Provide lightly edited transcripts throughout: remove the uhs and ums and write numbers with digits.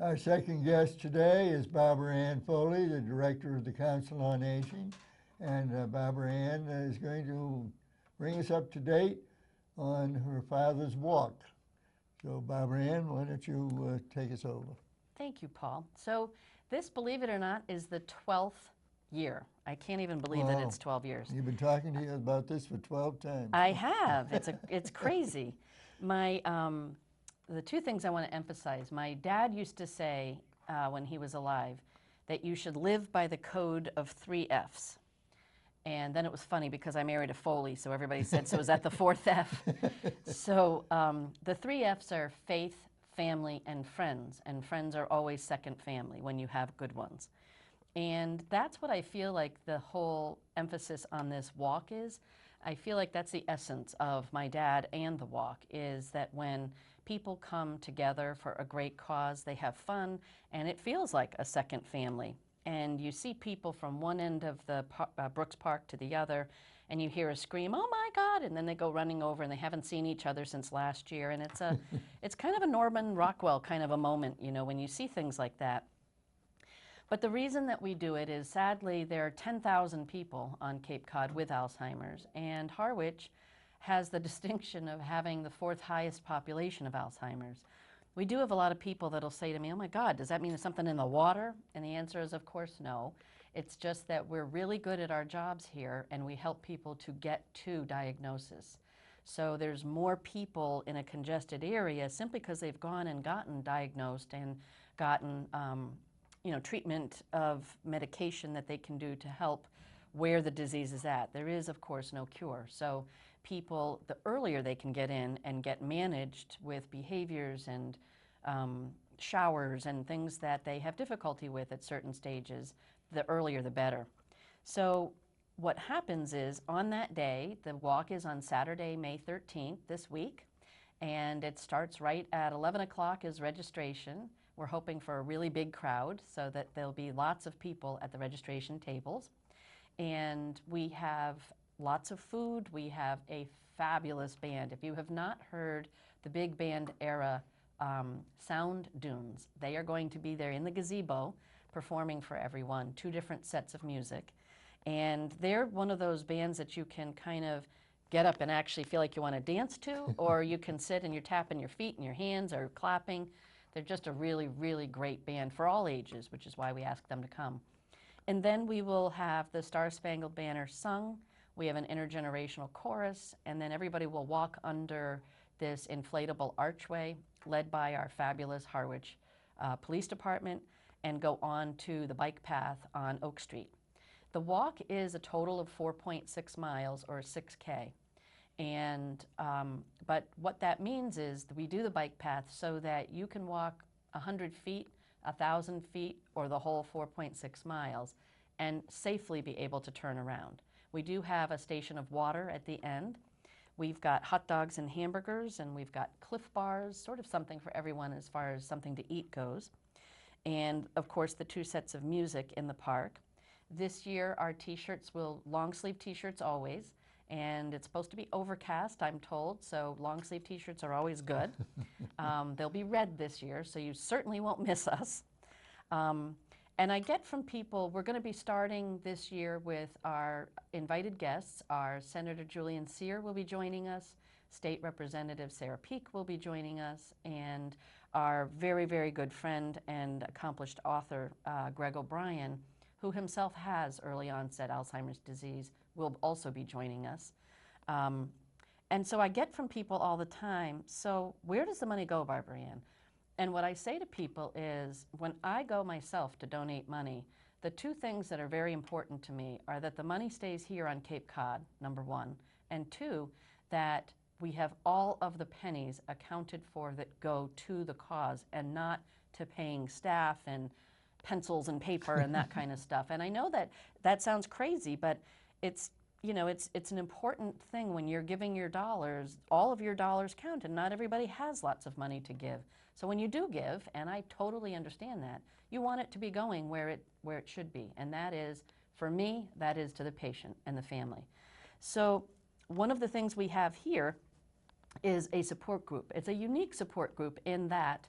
Our second guest today is Barbara Ann Foley, the Director of the Council on Aging. And Barbara Ann is going to bring us up to date on her father's walk. So Barbara Ann, why don't you take us over? Thank you, Paul. So this, believe it or not, is the 12th year. I can't even believe that it's 12 years. You've been talking to you about this for 12 times. I have. It's crazy. The two things I want to emphasize. My dad used to say when he was alive that you should live by the code of 3 Fs. And then it was funny because I married a Foley, so everybody said, so is that the 4th F? So the 3 Fs are faith, family, and friends are always second family when you have good ones. And that's what I feel like the whole emphasis on this walk is. I feel like that's the essence of my dad and the walk, is that when people come together for a great cause, they have fun, and it feels like a second family. And you see people from one end of the Brooks Park to the other, and you hear a scream, "Oh my God!" and then they go running over, and they haven't seen each other since last year. And it's kind of a Norman Rockwell kind of a moment, you know, when you see things like that. But the reason that we do it is, sadly, there are 10,000 people on Cape Cod with Alzheimer's, and Harwich has the distinction of having the 4th highest population of Alzheimer's. We do have a lot of people that'll say to me, "Oh my God, does that mean there's something in the water?" And the answer is, of course, no. It's just that we're really good at our jobs here, and we help people to get to diagnosis. So there's more people in a congested area simply because they've gone and gotten diagnosed and gotten treatment of medication that they can do to help where the disease is at. There is, of course, no cure. So people, the earlier they can get in and get managed with behaviors and showers and things that they have difficulty with at certain stages, the earlier the better. So what happens is, on that day, the walk is on Saturday, May 13th, this week, and it starts right at 11 o'clock is registration. We're hoping for a really big crowd so that there'll be lots of people at the registration tables. And we have lots of food. We have a fabulous band. If you have not heard the big band era sound dunes, they are going to be there in the gazebo performing for everyone, 2 different sets of music. And they're one of those bands that you can kind of get up and actually feel like you want to dance to, or you can sit and you're tapping your feet and your hands or clapping. They're just a really, really great band for all ages, which is why we ask them to come. And then we will have the Star Spangled Banner sung. We have an intergenerational chorus, and then everybody will walk under this inflatable archway led by our fabulous Harwich Police Department and go on to the bike path on Oak Street. The walk is a total of 4.6 miles, or 6K. And but what that means is that we do the bike path so that you can walk 100 feet, 1,000 feet, or the whole 4.6 miles and safely be able to turn around. We do have a station of water at the end. We've got hot dogs and hamburgers, and we've got Cliff Bars, sort of something for everyone as far as something to eat goes. And of course, the 2 sets of music in the park. This year, our t-shirts will, long sleeve t-shirts always, and it's supposed to be overcast, I'm told, so long sleeve t-shirts are always good. They'll be red this year, so you certainly won't miss us. And I get from people, we're going to be starting this year with our invited guests. Our Senator Julian Cyr will be joining us, State Representative Sarah Peake will be joining us, and our very, very good friend and accomplished author, Greg O'Brien, who himself has early onset Alzheimer's disease, will also be joining us. And so I get from people all the time, so where does the money go, Barbara Ann? And what I say to people is, when I go myself to donate money, the 2 things that are very important to me are that the money stays here on Cape Cod, number 1, and 2, that we have all of the pennies accounted for that go to the cause and not to paying staff and pencils and paper and that kind of stuff. And I know that that sounds crazy, but it's, you know, it's an important thing when you're giving your dollars. All of your dollars count, and not everybody has lots of money to give. So when you do give, and I totally understand that, you want it to be going where it should be, and that is, for me, that is to the patient and the family. So one of the things we have here is a support group. It's a unique support group in that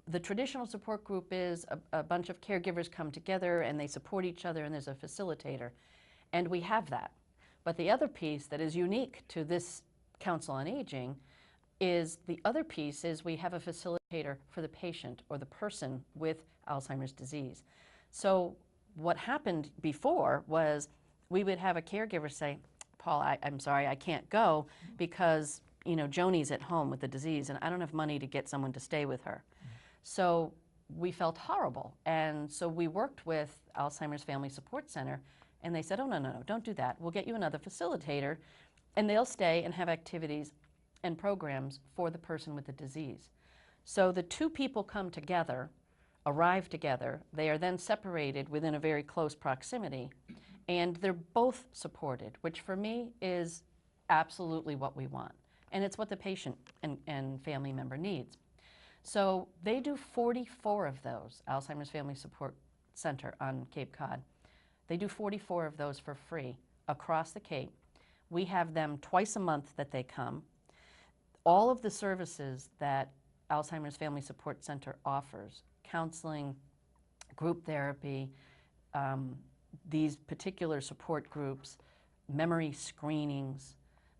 the traditional support group is a bunch of caregivers come together and they support each other and there's a facilitator. And we have that. But the other piece that is unique to this Council on Aging is the other piece is we have a facilitator for the patient or the person with Alzheimer's disease. So what happened before was we would have a caregiver say, Paul, I'm sorry, I can't go because, you know, Joni's at home with the disease and I don't have money to get someone to stay with her. So we felt horrible. And so we worked with Alzheimer's Family Support Center and they said, oh, no, don't do that. We'll get you another facilitator and they'll stay and have activities and programs for the person with the disease. So the two people come together, arrive together, they are then separated within a very close proximity, and they're both supported, which for me is absolutely what we want. And it's what the patient and family member needs. So they do 44 of those, Alzheimer's Family Support Center on Cape Cod. They do 44 of those for free across the Cape. We have them twice a month that they come. All of the services that Alzheimer's Family Support Center offers, counseling, group therapy, these particular support groups, memory screenings,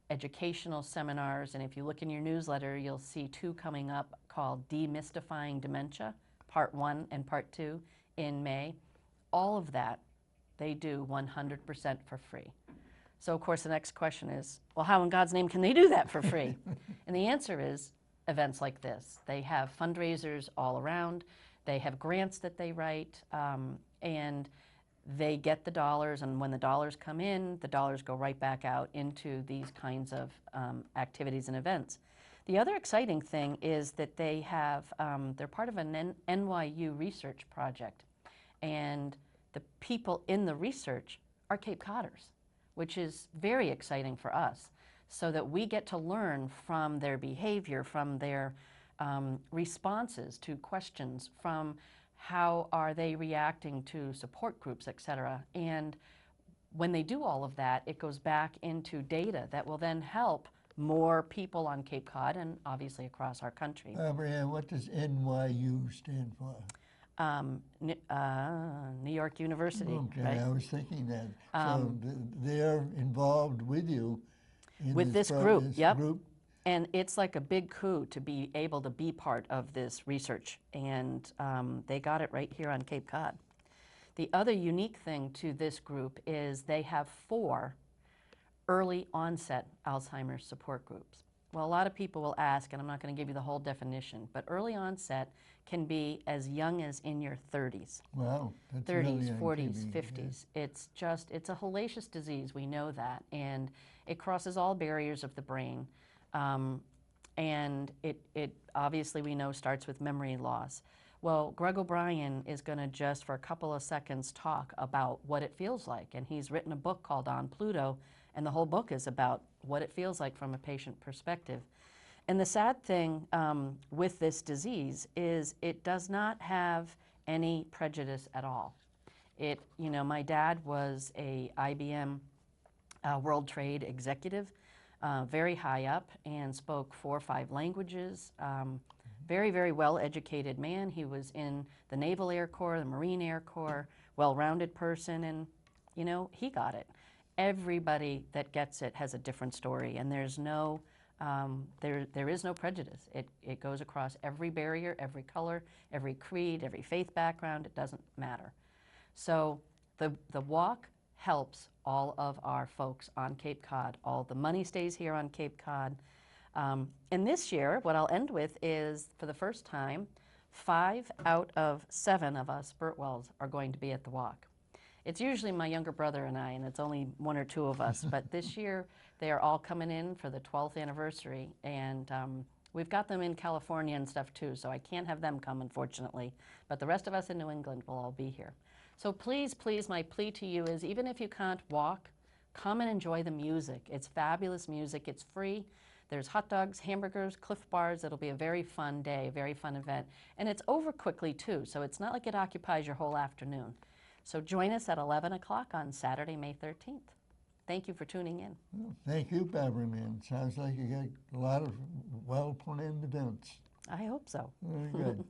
educational seminars, and if you look in your newsletter, you'll see 2 coming up called Demystifying Dementia, Part 1 and Part 2 in May. All of that they do 100% for free. So of course the next question is, well, how in God's name can they do that for free? And the answer is events like this. They have fundraisers all around. They have grants that they write, and they get the dollars, and when the dollars come in, the dollars go right back out into these kinds of activities and events. The other exciting thing is that they have, they're part of an NYU research project, and the people in the research are Cape Codders, which is very exciting for us, so that we get to learn from their behavior, from their responses to questions, from how are they reacting to support groups, et cetera. And when they do all of that, it goes back into data that will then help more people on Cape Cod and obviously across our country. Brianne, what does NYU stand for? New York University, okay, right? I was thinking that. So they're involved with you in with this group, this yep. group? And it's like a big coup to be able to be part of this research, and they got it right here on Cape Cod. The other unique thing to this group is they have 4 early onset Alzheimer's support groups. Well, a lot of people will ask, and I'm not going to give you the whole definition, but early onset can be as young as in your 30s. Wow, that's 30s, really 40s, TV, 50s. Yeah. It's a hellacious disease, we know that, and it crosses all barriers of the brain. And it obviously we know starts with memory loss. Well, Greg O'Brien is going to just for a couple of seconds talk about what it feels like, and he's written a book called On Pluto, and the whole book is about what it feels like from a patient perspective. And the sad thing with this disease is it does not have any prejudice at all. You know, my dad was a IBM World Trade executive, very high up, and spoke 4 or 5 languages. Very, very well-educated man. He was in the Naval Air Corps, the Marine Air Corps, well-rounded person, and you know, he got it. Everybody that gets it has a different story, and there's no, there is no prejudice. It goes across every barrier, every color, every creed, every faith background. It doesn't matter. So the walk helps all of our folks on Cape Cod. All the money stays here on Cape Cod. And this year, what I'll end with is, for the first time, 5 out of 7 of us Burtwells are going to be at the walk. It's usually my younger brother and I, and it's only 1 or 2 of us, but this year they are all coming in for the 12th anniversary, and we've got them in California and stuff too, so I can't have them come, unfortunately, but the rest of us in New England will all be here. So please, please, my plea to you is, even if you can't walk, come and enjoy the music. It's fabulous music. It's free. There's hot dogs, hamburgers, Cliff Bars. It'll be a very fun day, a very fun event. And it's over quickly, too, so it's not like it occupies your whole afternoon. So join us at 11 o'clock on Saturday, May 13th. Thank you for tuning in. Well, thank you, Barbara Mann. Sounds like you got a lot of well-planned events. I hope so. Very good.